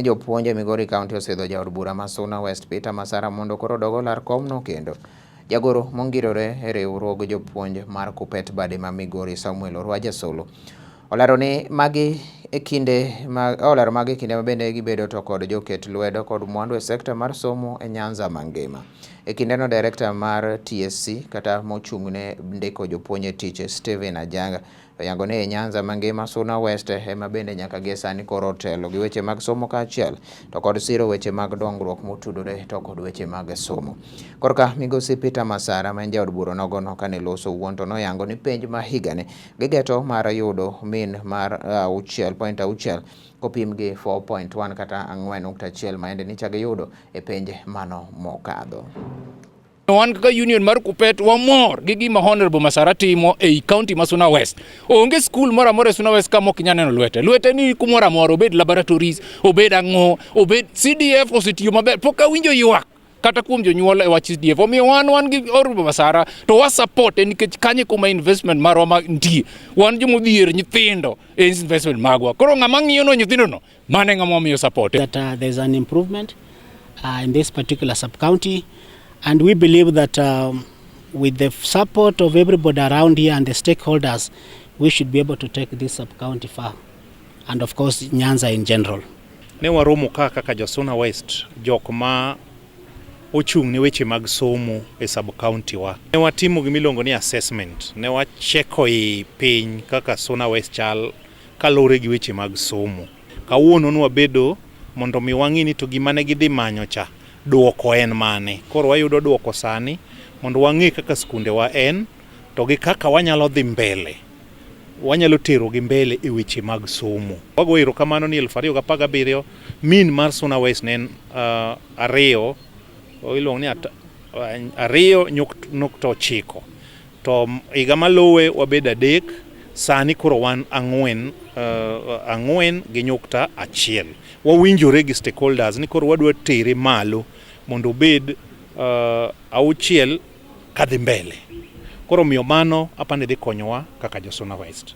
Jopuonjre Migori County osedho jaod bura ma Suna West Peter Masara mondo koro dogo lar komno kendo. Jagoro mongirore e riwruog jopuonj mar Kupet Bade ma Migori Samuel Orwaja Solo olero ni magi e kinde ma bende gibedo to kod joket lwedo kod mwandu e sekta mar somo e Nyanza mangima. E kindeno director mar TSC kata mochung'ne ndiko jopuonj e tich Steven Ajanga oyango ni e Nyanza mangima Suna West ema bende nyaka gie sani koro otelo gi weche mag somo kaachiel to kod siro weche mag dongruok motudore to kod weche mag somo. Korka migosi Peter Masara ma en jaod bura nogono kane loso wuon to noyango ni penj ma higani gigeto mar yudo min mar 6.6 kopim gi 4.1 kata 4.1 maende ni chage yudo e penj mano mokadho. Wan kaka union mar Kupet wamor gi gima Honorable Masara timo e county ma Suna West. Onge school moro amora e Suna West kama ok nyalo neno lwete. Lwete ni kumoro amora, obed laboratories, obed ang'o, obed CDF osetiyo maber. Pok awinjo ywak kata kuom jonyuol e wach CDF. Omiyo wan gi Honorable Masara to wa support nikech kanye kuma investment marwa ma nitie. Wan jomodhier nyithindo e investment magwa. Koro ng'ama ng'iyo no nyithindo no mane ng'ama miyo support. That there's an improvement in this particular sub-county. And we believe that with the support of everybody around here and the stakeholders, we should be able to take this sub-county far. And of course, Nyanza in general. Ne waromo kaka jo Suna West, jok ma ochung' ne weche mag somo e sub-county wa. Ne watimo gimilongo ni assessment. Ne wacheko i piny kaka Suna West chal kalore gi weche mag somo. Kawuono nwabedo mondo mi wang'i ni to gimane gidhi manyo cha. Duoko en mane. Koro wayudo duoko sani mondo wang'e kaka skunde wa en to gi kaka wanyalo dhi mbele. Wanyalo tero gi mbele e weche mag somo. Wago erokamano ni 2017 min mar Suna West nen 2 iluongo ni 2.9 to higa maluwe wabedo 3 sani koro wan 4.1. Wawinjore gi stakeholders ni koro wadwa tere malo mondo obed 6 kadhi mbele. Koro miyo mano apande dhi konyowa kaka jo Suna West.